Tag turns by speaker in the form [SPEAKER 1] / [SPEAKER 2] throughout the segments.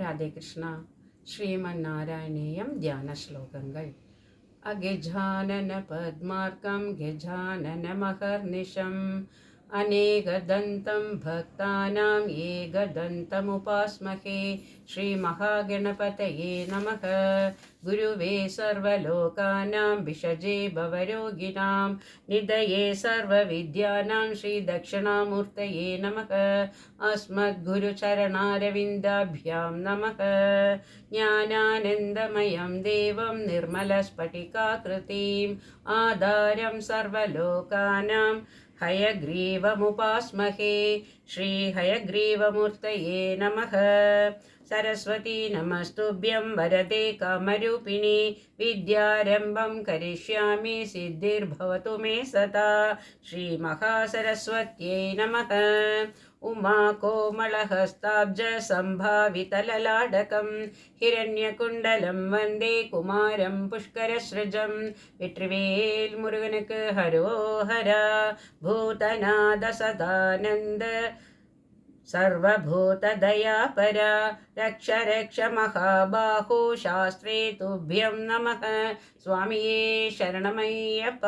[SPEAKER 1] രാധേകൃഷ്ണ. ശ്രീമന്നാരായണീയം ധ്യാന ശ്ലോകങ്ങൾ. അഗജാനന പദ്മാർക്കം ഗജാനന മഹർനിശം അനേകദന്തം ഭക്താനാം ഏകദന്തമുപാസ്മഹേ. ശ്രീമഹാഗണപതയേ നമഃ. ഗുരുവേ സർവലോകാനാം വിഷജേ ഭവരോഗിണാം നിധയേ സർവവിദ്യാനാം ശ്രീദക്ഷിണാമൂർത്തയേ നമഃ. അസ്മദ്ഗുരുചരണാരവിന്ദാഭ്യാം നമഃ. ജ്ഞാനാനന്ദമയം ദേവം നിർമ്മലസ്ഫടികാകൃതിം ആധാരം സർവലോകാനാം ഹയഗ്രീവമുപാസ്മഹേ. ശ്രീഹയഗ്രീവമൂർത്തയേ നമഃ. സരസ്വതി നമസ്തുഭ്യം വരദേ കാമരൂപിണി വിദ്യാരംഭം കരിഷ്യാമി സിദ്ധിർഭവതു മേ സദാ. ശ്രീമഹാസരസ്വത്यै നമഃ. ഉമാകോമളഹസ്താബ്ജ സംഭാവിതലലാടകം ഹിരണ്യകുണ്ടലം വന്ദേ കുമാരം പുഷ്കരസൃജം. വെற்றிவேல் മുരുകനുക്ക് ഹരോഹര. ഭൂതനാഥ സദാനന്ദ സർവഭൂതദയാപര രക്ഷ രക്ഷ മഹാബാഹോ ശാസ്ത്രേ തുഭ്യം നമഃ. സ്വാമിയേ ശരണമയ്യപ്പ.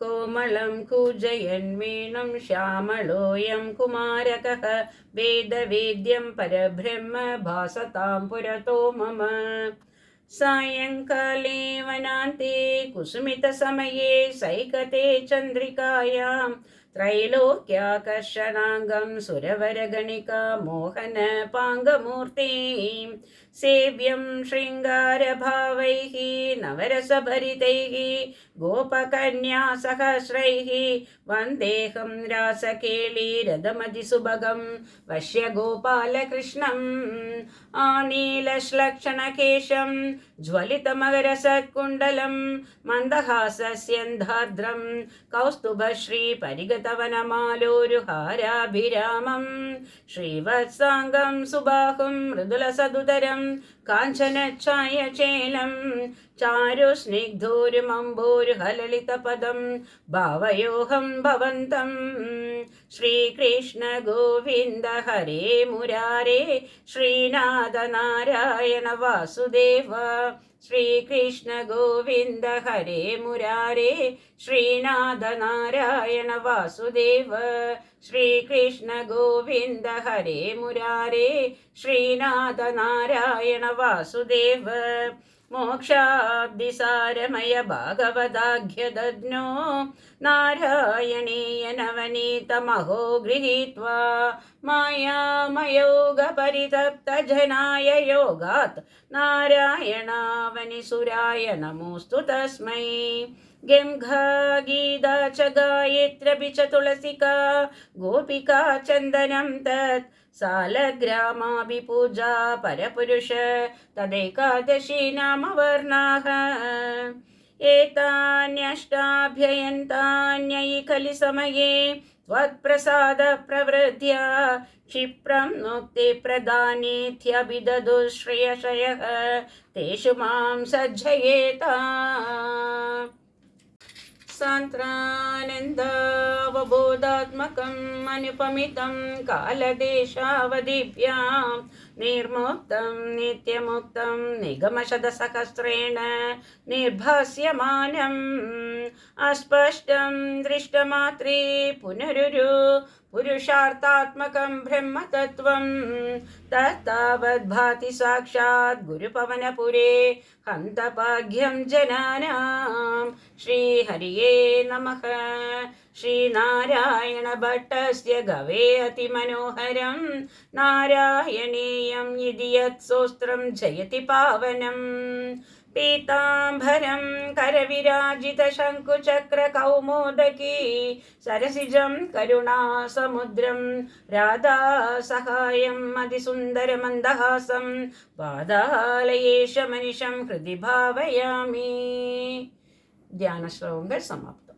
[SPEAKER 1] കോമളം കൂജയന്മീണം ശ്യാമളോയം കുമാരകഃ വേദവേദ്യം പരബ്രഹ്മ ഭാസതാം പുരതോ മമ. സായംകാലേ വനാന്തെ കുസുമിതസമയേ സൈകതേ ചന്ദ്രികായാം ത്രൈലോക്യാകർഷണാംഗം സുരവരഗണികാ മോഹനപാംഗമൂർത്തിം സേവ്യം ശൃംഗാരഭാവൈഃ നവരസഭരിതൈഃ ഗോപകന്യാസഹസ്രൈഃ വന്ദേഹം രാസകേളീരഥമതിസുഭഗം വശ്യഗോപാലകൃഷ്ണം. ആനീലശ്ലക്ഷണകേശം ജ്വലിതമകരസത്കുണ്ടലം മന്ദഹാസസ്യന്ധാർദ്രം കൗസ്തുഭശ്രീപരിഗതവനമാലോരുഹാരാഭിരാമം. ശ്രീവത്സാംഗം സുബാഹും മൃദുലസദുതരം കാഞ്ചനഛായചേലം ചാരുസ്നിഗ്ധോരുമംബോരുഹലളിതപദം ഭാവയോഹം ഭവന്തം. ശ്രീകൃഷ്ണ ഗോവിന്ദ ഹരേ മുരാരേ ശ്രീനാഥ നാരായണ വാസുദേവ. ശ്രീകൃഷ്ണ ഗോവിന്ദ ഹരേ മുരാരേ ശ്രീനാഥ നാരായണ വാസുദേവ. ശ്രീകൃഷ്ണ ഗോവിന്ദ ഹരേ മുരാരേ ശ്രീനാഥ നാരായണ വാസുദേവ. മോക്ഷാബ്ദിസാരമയ ഭാഗവതാഖ്യദജ്ഞോ നാരായണീയ നവനീതമഹോ ഗൃഹീത്വാ മായാമയോഗപരിതപ്തജനായ യോഗാത് നാരായണാവനിസുരായ നമോസ്തു തസ്മൈ. ഗംഗാ ഗീതാ ച ഗായത്ര്യപി ച തുളസികാ ഗോപികാ ചന്ദനം തത് സാലഗ്രാമാഭി പൂജാ പരപുരുഷ തദേകാദശി നാമവർണാഃ. ഏതാന്യഷ്ടാഭ്യയന്താന്യൈ ഖലു സമയേ ത്വത്പ്രസാദ പ്രവൃദ്ധ്യാ ക്ഷിപ്രം മുക്തിപ്രദാനേത്യഭിദദു ശ്രേയസയഃ തേഷു മാം സജ്ജയേതാ. സാന്ദ്രാനന്ദാവബോധാത്മകം അനുപമിതം കാലദേശാവധിഭ്യാം നിർമുക്തം നിത്യമുക്തം നിഗമശതസഹസ്രേണ നിർഭാസ്യമാനം. അസ്പഷ്ടം ദൃഷ്ടമാത്രേ പുനരുരു പുരുഷാർത്ഥാത്മകം ബ്രഹ്മതത്വം തത്താവദ്ഭാതി സാക്ഷാത് ഗുരുപവനപുരേ ഹന്തഭാഗ്യം ജനാനാം. ശ്രീഹരിയേ നമഃ. ശ്രീനാരായണ ഭട്ടസ്യ ഗവേ അതിമനോഹരം നാരായണീയം ഇതി യത് സ്തോത്രം ജയതി പാവനം. പീതാംബരം കരവിരാജിത ശംഖുചക്ര കൗമോദകീ സരസിജം കരുണാസമുദ്രം രാധാ സഹായം അതിസുന്ദരമന്ദഹാസം പാദാലയേശ മനിഷം ഹൃദി ഭാവയാമി. ധ്യാന ശ്ലോകങ്ങൾ സമാപ്തം.